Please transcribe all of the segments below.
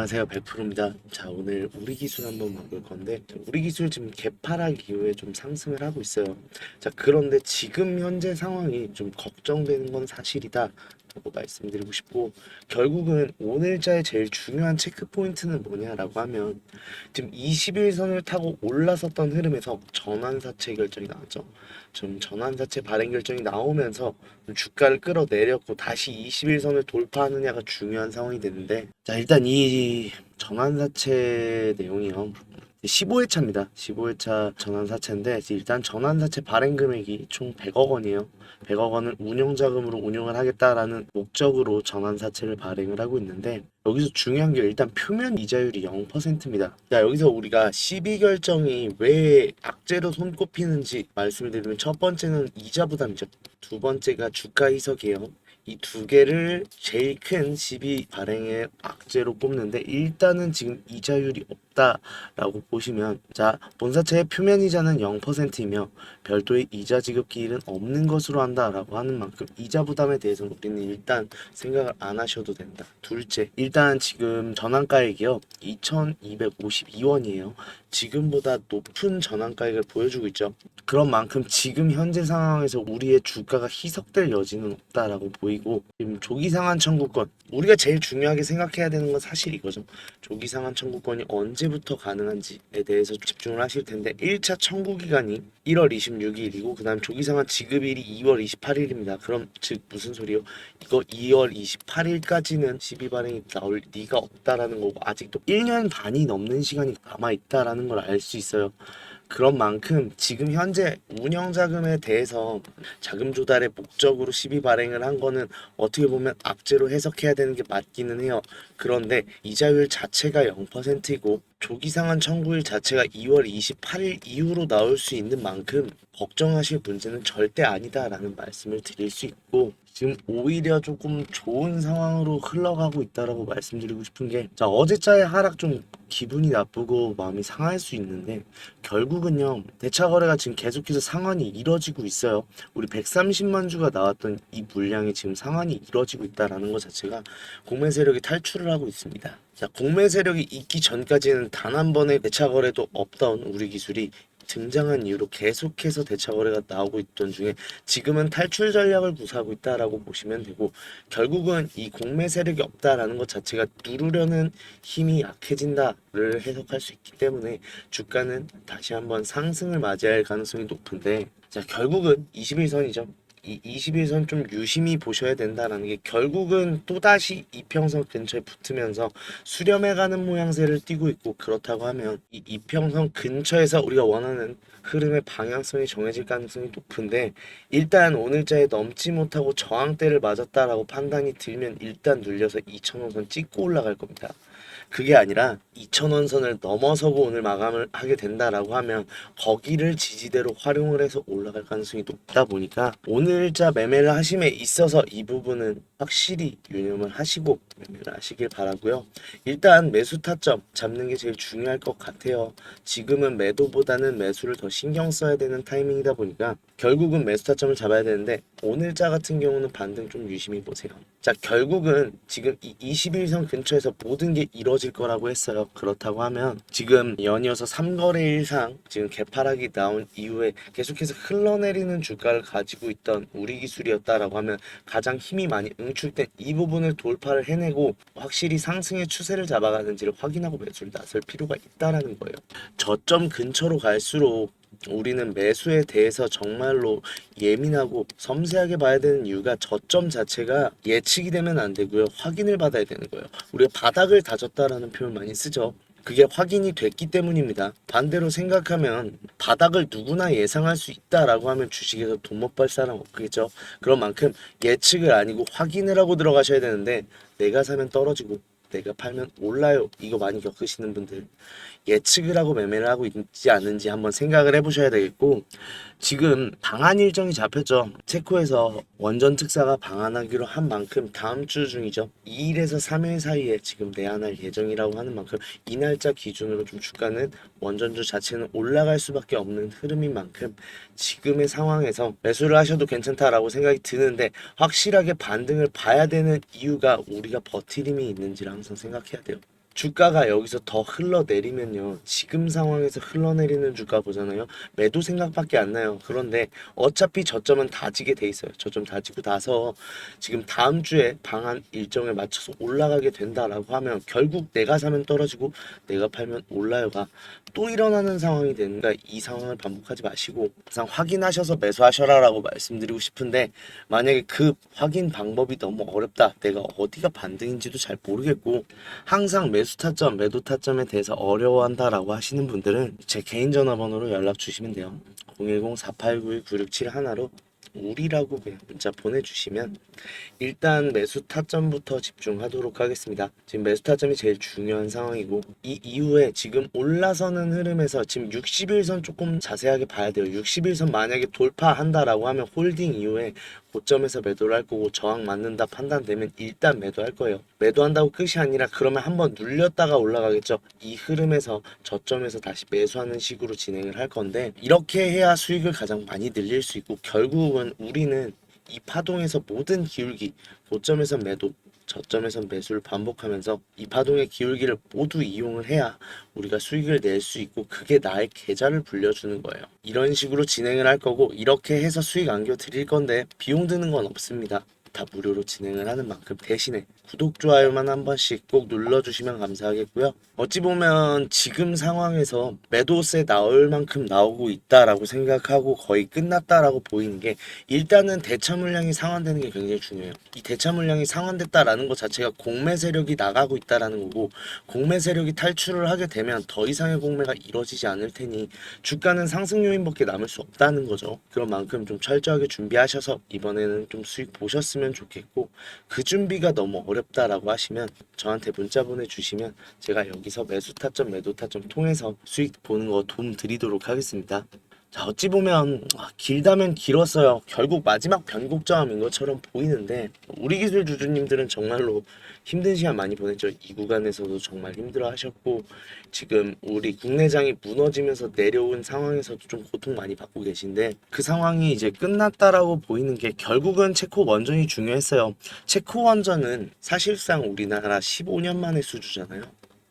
안녕하세요, 100%입니다. 자, 오늘 우리 기술 한번 봐볼 건데, 우리 기술 지금 개파락 이후에 좀 상승을 하고 있어요. 자, 그런데 지금 현재 상황이 좀 걱정되는 건 사실이다 라고 말씀드리고 싶고, 결국은 오늘자의 제일 중요한 체크 포인트는 뭐냐라고 하면, 지금 21선을 타고 올라섰던 흐름에서 전환사채 결정이 나왔죠. 좀 전환사채 발행 결정이 나오면서 주가를 끌어내렸고 다시 21선을 돌파하느냐가 중요한 상황이 되는데, 자, 일단 이 전환사채 내용이요. 15회차입니다. 15회차 전환사채인데, 일단 전환사채 발행 금액이 총 100억 원이에요. 100억 원을 운용자금으로 운용을 하겠다라는 목적으로 전환사채를 발행을 하고 있는데, 여기서 중요한 게 일단 표면 이자율이 0%입니다. 자, 여기서 우리가 12결정이 왜 악재로 손꼽히는지 말씀을 드리면, 첫 번째는 이자 부담이죠. 두 번째가 주가 희석이에요. 이 두 개를 제일 큰 시비 발행의 악재로 꼽는데, 일단은 지금 이자율이 없다라고 보시면, 자, 본사채의 표면 이자는 0%이며 별도의 이자 지급 기일은 없는 것으로 한다라고 하는 만큼 이자 부담에 대해서는 우리는 일단 생각을 안 하셔도 된다. 둘째, 일단 지금 전환가액이요 2,252원이에요. 지금보다 높은 전환가액을 보여주고 있죠. 그런 만큼 지금 현재 상황에서 우리의 주가가 희석될 여지는 없다라고 보이고, 지금 조기상환 청구권, 우리가 제일 중요하게 생각해야 되는 건 사실 이거죠. 조기상환 청구권이 언제부터 가능한지에 대해서 집중을 하실 텐데, 1차 청구 기간이 1월 26일이고 그 다음 조기상환 지급일이 2월 28일입니다. 그럼 즉 무슨 소리요? 이거 2월 28일까지는 시비 발행이 나올 리가 없다라는 거고, 아직도 1년 반이 넘는 시간이 남아 있다라는 걸 알 수 있어요. 그런 만큼 지금 현재 운영자금에 대해서 자금 조달의 목적으로 시비 발행을 한 거는 어떻게 보면 악재로 해석해야 되는 게 맞기는 해요. 그런데 이자율 자체가 0%이고 조기상환 청구일 자체가 2월 28일 이후로 나올 수 있는 만큼 걱정하실 문제는 절대 아니다라는 말씀을 드릴 수 있고, 지금 오히려 조금 좋은 상황으로 흘러가고 있다라고 말씀드리고 싶은 게, 자, 어제자의 하락 좀 기분이 나쁘고 마음이 상할 수 있는데, 결국은요 대차 거래가 지금 계속해서 상환이 이뤄지고 있어요. 우리 130만 주가 나왔던 이 물량이 지금 상환이 이뤄지고 있다라는 것 자체가 공매 세력이 탈출을 하고 있습니다. 자, 공매 세력이 있기 전까지는 단 한 번의 대차 거래도 없던 우리 기술이 등장한 이후로 계속해서 대차 거래가 나오고 있던 중에 지금은 탈출 전략을 구사하고 있다라고 보시면 되고, 결국은 이 공매 세력이 없다라는 것 자체가 누르려는 힘이 약해진다를 해석할 수 있기 때문에 주가는 다시 한번 상승을 맞이할 가능성이 높은데, 자, 결국은 21선이죠. 이 21선 좀 유심히 보셔야 된다라는 게, 결국은 또다시 이평선 근처에 붙으면서 수렴해가는 모양새를 띠고 있고, 그렇다고 하면 이 이평선 근처에서 우리가 원하는 흐름의 방향성이 정해질 가능성이 높은데, 일단 오늘자에 넘지 못하고 저항대를 맞았다라고 판단이 들면 일단 눌려서 2,000원선 찍고 올라갈 겁니다. 그게 아니라 2,000원 선을 넘어서고 오늘 마감을 하게 된다라고 하면 거기를 지지대로 활용을 해서 올라갈 가능성이 높다 보니까, 오늘자 매매를 하심에 있어서 이 부분은 확실히 유념을 하시고 매매를 하시길 바라고요. 일단 매수 타점 잡는 게 제일 중요할 것 같아요. 지금은 매도보다는 매수를 더 신경 써야 되는 타이밍이다 보니까 결국은 매수 타점을 잡아야 되는데, 오늘자 같은 경우는 반등 좀 유심히 보세요. 자, 결국은 지금 이 21선 근처에서 모든 게 이루어질 거라고 했어요. 그렇다고 하면 지금 연이어서 3거래 이상 지금 개파락이 나온 이후에 계속해서 흘러내리는 주가를 가지고 있던 우리 기술이었다라고 하면, 가장 힘이 많이 응축된 이 부분을 돌파를 해내고 확실히 상승의 추세를 잡아가는지를 확인하고 매수를 나설 필요가 있다라는 거예요. 저점 근처로 갈수록 우리는 매수에 대해서 정말로 예민하고 섬세하게 봐야 되는 이유가, 저점 자체가 예측이 되면 안 되고요, 확인을 받아야 되는 거예요. 우리가 바닥을 다졌다라는 표현 많이 쓰죠. 그게 확인이 됐기 때문입니다. 반대로 생각하면 바닥을 누구나 예상할 수 있다라고 하면 주식에서 돈 못 벌 사람 없겠죠. 그런 만큼 예측을 아니고 확인을 하고 들어가셔야 되는데, 내가 사면 떨어지고 내가 팔면 올라요, 이거 많이 겪으시는 분들, 예측을 하고 매매를 하고 있지 않은지 한번 생각을 해보셔야 되겠고, 지금 방한 일정이 잡혔죠. 체코에서 원전 특사가 방한하기로 한 만큼 다음 주 중이죠. 2일에서 3일 사이에 지금 내한할 예정이라고 하는 만큼, 이 날짜 기준으로 좀 주가는 원전주 자체는 올라갈 수밖에 없는 흐름인 만큼 지금의 상황에서 매수를 하셔도 괜찮다라고 생각이 드는데, 확실하게 반등을 봐야 되는 이유가 우리가 버티림이 있는지를 항상 생각해야 돼요. 주가가 여기서 더 흘러내리면요. 지금 상황에서 흘러내리는 주가 보잖아요. 매도 생각밖에 안 나요. 그런데 어차피 저점은 다지게 돼 있어요. 저점 다지고 나서 지금 다음 주에 방한 일정에 맞춰서 올라가게 된다라고 하면 결국 내가 사면 떨어지고 내가 팔면 올라요가 또 일어나는 상황이 되니까 이 상황을 반복하지 마시고 항상 확인하셔서 매수하셔라라고 말씀드리고 싶은데, 만약에 그 확인 방법이 너무 어렵다, 내가 어디가 반등인지도 잘 모르겠고 항상 매수 타점, 매도 타점에 대해서 어려워한다라고 하시는 분들은 제 개인 전화번호로 연락 주시면 돼요. 010-4891-9671로 우리라고 그냥 문자 보내주시면 일단 매수 타점부터 집중하도록 하겠습니다. 지금 매수 타점이 제일 중요한 상황이고, 이 이후에 지금 올라서는 흐름에서 지금 60일선 조금 자세하게 봐야 돼요. 60일선 만약에 돌파한다라고 하면 홀딩 이후에 고점에서 매도를 할 거고, 저항 맞는다 판단되면 일단 매도할 거예요. 매도한다고 끝이 아니라 그러면 한번 눌렸다가 올라가겠죠. 이 흐름에서 저점에서 다시 매수하는 식으로 진행을 할 건데, 이렇게 해야 수익을 가장 많이 늘릴 수 있고, 결국은 우리는 이 파동에서 모든 기울기, 고점에선 매도, 저점에선 매수를 반복하면서 이 파동의 기울기를 모두 이용을 해야 우리가 수익을 낼 수 있고, 그게 나의 계좌를 불려주는 거예요. 이런 식으로 진행을 할 거고, 이렇게 해서 수익 안겨 드릴 건데 비용 드는 건 없습니다. 다 무료로 진행을 하는 만큼 대신에 구독, 좋아요만 한 번씩 꼭 눌러주시면 감사하겠고요. 어찌 보면 지금 상황에서 매도세 나올 만큼 나오고 있다라고 생각하고 거의 끝났다라고 보이는 게, 일단은 대차 물량이 상환되는 게 굉장히 중요해요. 이 대차 물량이 상환됐다라는 것 자체가 공매 세력이 나가고 있다라는 거고, 공매 세력이 탈출을 하게 되면 더 이상의 공매가 이루어지지 않을 테니 주가는 상승 요인밖에 남을 수 없다는 거죠. 그런 만큼 좀 철저하게 준비하셔서 이번에는 좀 수익 보셨으면 좋겠고, 그 준비가 너무 어렵다라고 하시면 저한테 문자 보내주시면 제가 여기서 매수 타점, 매도 타점 통해서 수익 보는 거 도움 드리도록 하겠습니다. 자, 어찌 보면 길다면 길었어요. 결국 마지막 변곡점인 것처럼 보이는데, 우리 기술 주주님들은 정말로 힘든 시간 많이 보냈죠. 이 구간에서도 정말 힘들어 하셨고, 지금 우리 국내장이 무너지면서 내려온 상황에서도 좀 고통 많이 받고 계신데, 그 상황이 이제 끝났다라고 보이는 게 결국은 체코 원전이 중요했어요. 체코 원전은 사실상 우리나라 15년 만의 수주잖아요.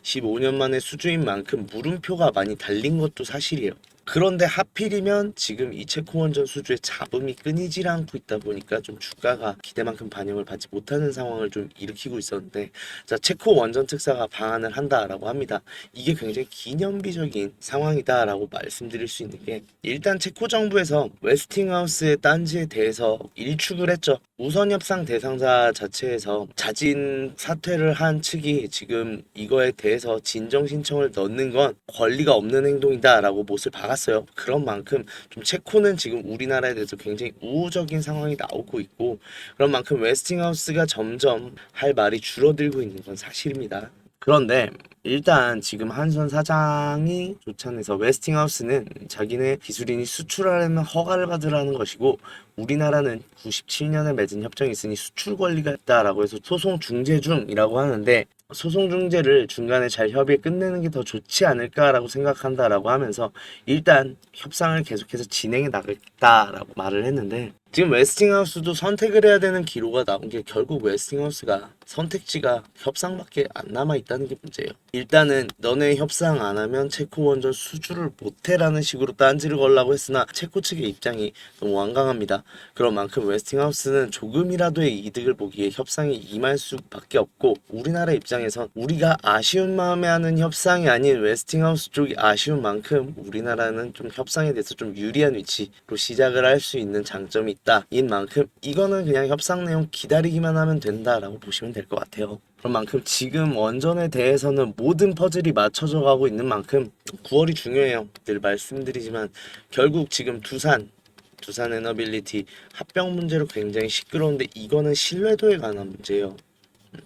15년 만의 수주인 만큼 물음표가 많이 달린 것도 사실이에요. 그런데 하필이면 지금 이 체코 원전 수주의 잡음이 끊이질 않고 있다 보니까 좀 주가가 기대만큼 반영을 받지 못하는 상황을 좀 일으키고 있었는데, 자, 체코 원전 특사가 방한을 한다라고 합니다. 이게 굉장히 기념비적인 상황이다라고 말씀드릴 수 있는 게, 일단 체코 정부에서 웨스팅하우스의 딴지에 대해서 일축을 했죠. 우선 협상 대상자 자체에서 자진 사퇴를 한 측이 지금 이거에 대해서 진정 신청을 넣는 건 권리가 없는 행동이다라고 못을 박았어요. 그런 만큼 좀 체코는 지금 우리나라에 대해서 굉장히 우호적인 상황이 나오고 있고, 그런 만큼 웨스팅하우스가 점점 할 말이 줄어들고 있는 건 사실입니다. 그런데 일단 지금 한선 사장이 조찬해서 웨스팅하우스는 자기네 기술인이 수출하려면 허가를 받으라는 것이고, 우리나라는 97년에 맺은 협정이 있으니 수출 권리가 있다라고 해서 소송 중재 중이라고 하는데, 소송 중재를 중간에 잘 협의해 끝내는 게 더 좋지 않을까라고 생각한다라고 하면서 일단 협상을 계속해서 진행해 나가겠다라고 말을 했는데, 지금 웨스팅하우스도 선택을 해야 되는 기로가 나온 게 결국 웨스팅하우스가 선택지가 협상밖에 안 남아 있다는 게 문제예요. 일단은 너네 협상 안 하면 체코 원전 수주를 못해라는 식으로 딴지를 걸라고 했으나 체코 측의 입장이 너무 완강합니다. 그런 만큼 웨스팅하우스는 조금이라도의 이득을 보기에 협상에 임할 수밖에 없고, 우리나라 입장에선 우리가 아쉬운 마음에 하는 협상이 아닌 웨스팅하우스 쪽이 아쉬운 만큼 우리나라는 좀 협상에 대해서 좀 유리한 위치로 시작을 할 수 있는 장점이 있다 인 만큼 이거는 그냥 협상 내용 기다리기만 하면 된다라고 보시면 될 것 같아요. 그런 만큼 지금 원전에 대해서는 모든 퍼즐이 맞춰져 가고 있는 만큼 9월이 중요해요. 늘 말씀드리지만 결국 지금 두산 에너빌리티 합병 문제로 굉장히 시끄러운데, 이거는 신뢰도에 관한 문제예요.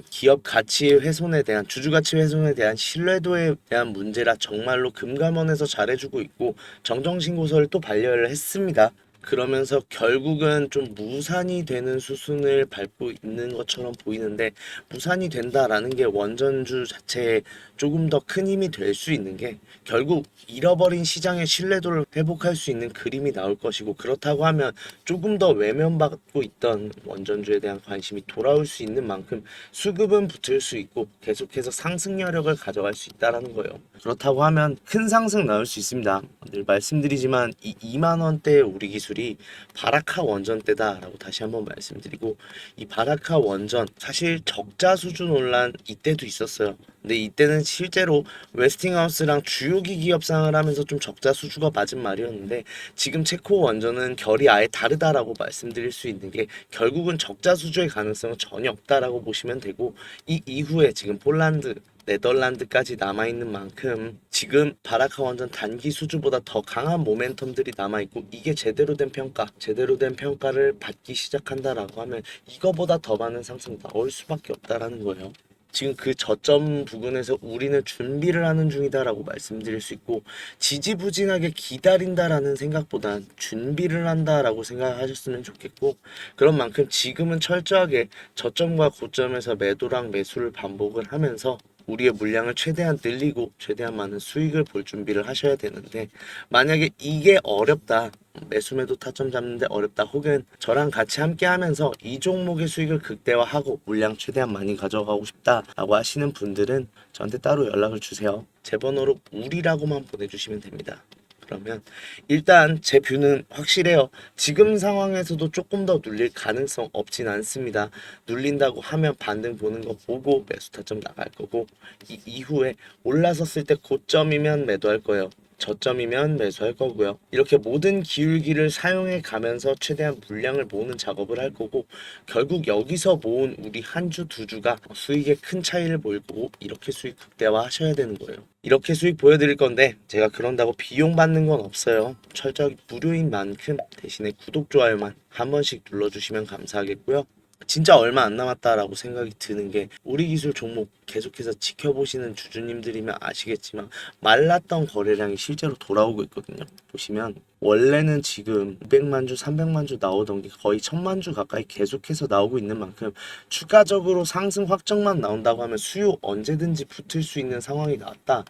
기업 가치 훼손에 대한, 주주 가치 훼손에 대한 신뢰도에 대한 문제라 정말로 금감원에서 잘해주고 있고 정정신고서를 또 반려를 했습니다. 그러면서 결국은 좀 무산이 되는 수순을 밟고 있는 것처럼 보이는데, 무산이 된다라는 게 원전주 자체에 조금 더 큰 힘이 될 수 있는 게, 결국 잃어버린 시장의 신뢰도를 회복할 수 있는 그림이 나올 것이고, 그렇다고 하면 조금 더 외면받고 있던 원전주에 대한 관심이 돌아올 수 있는 만큼 수급은 붙을 수 있고 계속해서 상승 여력을 가져갈 수 있다라는 거예요. 그렇다고 하면 큰 상승 나올 수 있습니다. 늘 말씀드리지만 이 2만 원대의 우리 기술이 바라카 원전대다라고 다시 한번 말씀드리고, 이 바라카 원전 사실 적자 수준 논란 이때도 있었어요. 근데 이때는 실제로 웨스팅하우스랑 주요 기기 협상을 하면서 좀 적자 수주가 맞은 말이었는데, 지금 체코 원전은 결이 아예 다르다라고 말씀드릴 수 있는 게, 결국은 적자 수주의 가능성은 전혀 없다라고 보시면 되고, 이 이후에 지금 폴란드, 네덜란드까지 남아있는 만큼 지금 바라카 원전 단기 수주보다 더 강한 모멘텀들이 남아있고, 이게 제대로 된 평가, 제대로 된 평가를 받기 시작한다라고 하면 이거보다 더 많은 상승 나올 수밖에 없다라는 거예요. 지금 그 저점 부근에서 우리는 준비를 하는 중이다라고 말씀드릴 수 있고, 지지부진하게 기다린다라는 생각보단 준비를 한다라고 생각하셨으면 좋겠고, 그런 만큼 지금은 철저하게 저점과 고점에서 매도랑 매수를 반복을 하면서 우리의 물량을 최대한 늘리고 최대한 많은 수익을 볼 준비를 하셔야 되는데, 만약에 이게 어렵다, 매수매도 타점 잡는데 어렵다, 혹은 저랑 같이 함께 하면서 이 종목의 수익을 극대화하고 물량 최대한 많이 가져가고 싶다라고 하시는 분들은 저한테 따로 연락을 주세요. 제 번호로 우리라고만 보내주시면 됩니다. 그러면 일단 제 뷰는 확실해요. 지금 상황에서도 조금 더 눌릴 가능성 없진 않습니다. 눌린다고 하면 반등 보는 거 보고 매수 타점 나갈 거고, 이 이후에 올라섰을 때 고점이면 매도할 거예요. 저점이면 매수할 거고요. 이렇게 모든 기울기를 사용해 가면서 최대한 물량을 모으는 작업을 할 거고, 결국 여기서 모은 우리 한 주, 두 주가 수익에 큰 차이를 보일 거고, 이렇게 수익 극대화 하셔야 되는 거예요. 이렇게 수익 보여드릴 건데, 제가 그런다고 비용 받는 건 없어요. 철저히 무료인 만큼 대신에 구독, 좋아요만 한 번씩 눌러주시면 감사하겠고요. 진짜 얼마 안 남았다라고 생각이 드는 게, 우리 기술 종목 계속해서 지켜보시는 주주님들이면 아시겠지만 말랐던 거래량이 실제로 돌아오고 있거든요. 보시면 원래는 지금 200만 주, 300만 주 나오던 게 거의 1000만 주 가까이 계속해서 나오고 있는 만큼, 추가적으로 상승 확정만 나온다고 하면 수요 언제든지 붙을 수 있는 상황이 나왔다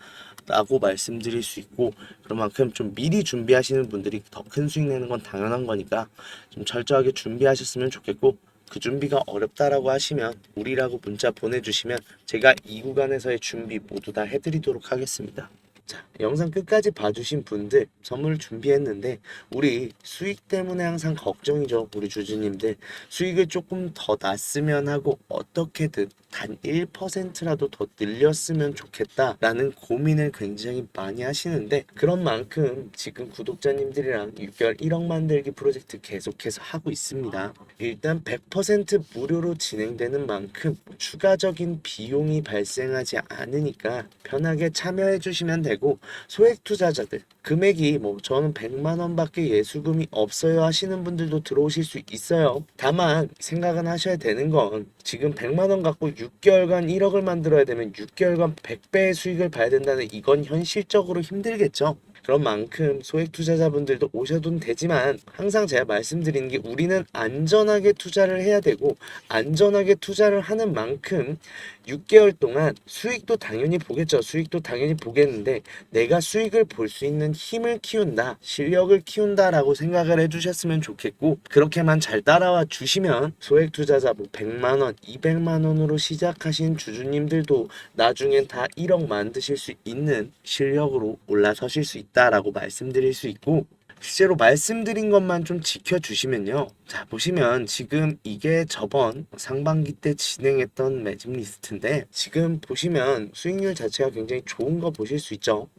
라고 말씀드릴 수 있고, 그런 만큼 좀 미리 준비하시는 분들이 더 큰 수익 내는 건 당연한 거니까 좀 철저하게 준비하셨으면 좋겠고, 그 준비가 어렵다라고 하시면 우리라고 문자 보내주시면 제가 이 구간에서의 준비 모두 다 해드리도록 하겠습니다. 자, 영상 끝까지 봐주신 분들 선물 준비했는데, 우리 수익 때문에 항상 걱정이죠. 우리 주주님들 수익을 조금 더 났으면 하고, 어떻게든 단 1%라도 더 늘렸으면 좋겠다라는 고민을 굉장히 많이 하시는데, 그런 만큼 지금 구독자님들이랑 6개월 1억 만들기 프로젝트 계속해서 하고 있습니다. 일단 100% 무료로 진행되는 만큼 추가적인 비용이 발생하지 않으니까 편하게 참여해 주시면 되고, 소액 투자자들 금액이 뭐 저는 100만 원밖에 예수금이 없어요 하시는 분들도 들어오실 수 있어요. 다만 생각은 하셔야 되는 건, 지금 100만 원 갖고 6개월간 1억을 만들어야 되면 6개월간 100배의 수익을 봐야 된다는, 이건 현실적으로 힘들겠죠. 그런 만큼 소액 투자자분들도 오셔도 되지만, 항상 제가 말씀드리는 게, 우리는 안전하게 투자를 해야 되고, 안전하게 투자를 하는 만큼 6개월 동안 수익도 당연히 보겠죠. 수익도 당연히 보겠는데, 내가 수익을 볼 수 있는 힘을 키운다, 실력을 키운다라고 생각을 해주셨으면 좋겠고, 그렇게만 잘 따라와 주시면 소액 투자자 뭐 100만 원, 200만 원으로 시작하신 주주님들도 나중엔 다 1억 만드실 수 있는 실력으로 올라서실 수 있다라고 말씀드릴 수 있고, 실제로 말씀드린 것만 좀 지켜주시면요. 자, 보시면 지금 이게 저번 상반기 때 진행했던 매집 리스트인데, 지금 보시면 수익률 자체가 굉장히 좋은 거 보실 수 있죠.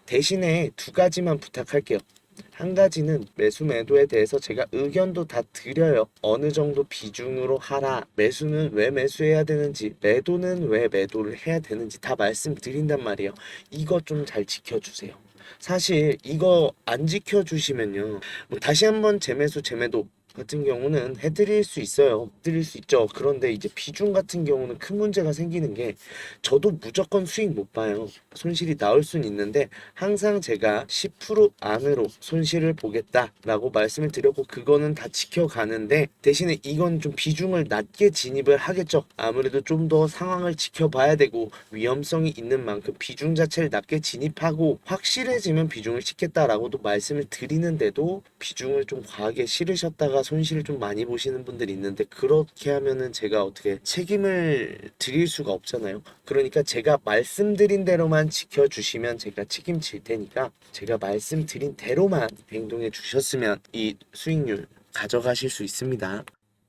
대신에 두 가지만 부탁할게요. 한 가지는 매수 매도에 대해서 제가 의견도 다 드려요. 어느 정도 비중으로 하라, 매수는 왜 매수해야 되는지, 매도는 왜 매도를 해야 되는지 다 말씀드린단 말이에요. 이거 좀 잘 지켜주세요. 사실 이거 안 지켜주시면요, 뭐 다시 한번 재매수 재매도 같은 경우는 해드릴 수 있어요. 해드릴 수 있죠. 그런데 이제 비중 같은 경우는 큰 문제가 생기는 게 저도 무조건 수익 못 봐요. 손실이 나올 순 있는데 항상 제가 10% 안으로 손실을 보겠다라고 말씀을 드렸고 그거는 다 지켜가는데 대신에 이건 좀 비중을 낮게 진입을 하겠죠. 아무래도 좀 더 상황을 지켜봐야 되고 위험성이 있는 만큼 비중 자체를 낮게 진입하고 확실해지면 비중을 싣겠다라고도 말씀을 드리는데도 비중을 좀 과하게 실으셨다가 손실을 좀 많이 보시는 분들이 있는데 그렇게 하면은 제가 어떻게 책임을 드릴 수가 없잖아요. 그러니까 제가 말씀드린 대로만 지켜주시면 제가 책임질 테니까 제가 말씀드린 대로만 행동해 주셨으면 이 수익률 가져가실 수 있습니다.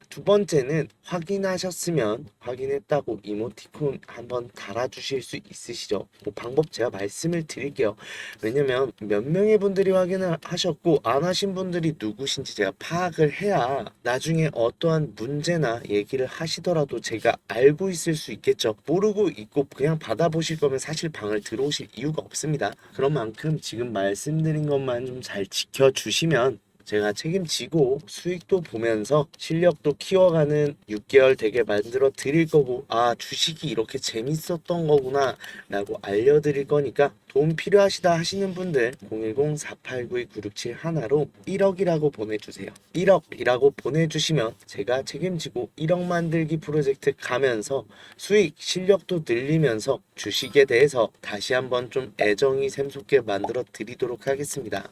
두 번째는 확인하셨으면 확인했다고 이모티콘 한번 달아주실 수 있으시죠? 뭐 방법 제가 말씀을 드릴게요. 왜냐면 몇 명의 분들이 확인을 하셨고 안 하신 분들이 누구신지 제가 파악을 해야 나중에 어떠한 문제나 얘기를 하시더라도 제가 알고 있을 수 있겠죠. 모르고 있고 그냥 받아보실 거면 사실 방을 들어오실 이유가 없습니다. 그런 만큼 지금 말씀드린 것만 좀 잘 지켜주시면 제가 책임지고 수익도 보면서 실력도 키워가는 6개월 되게 만들어 드릴 거고 아 주식이 이렇게 재밌었던 거구나 라고 알려드릴 거니까 도움 필요하시다 하시는 분들 010-4892-9671로 1억이라고 보내주세요. 1억이라고 보내주시면 제가 책임지고 1억 만들기 프로젝트 가면서 수익 실력도 늘리면서 주식에 대해서 다시 한번 좀 애정이 샘솟게 만들어 드리도록 하겠습니다.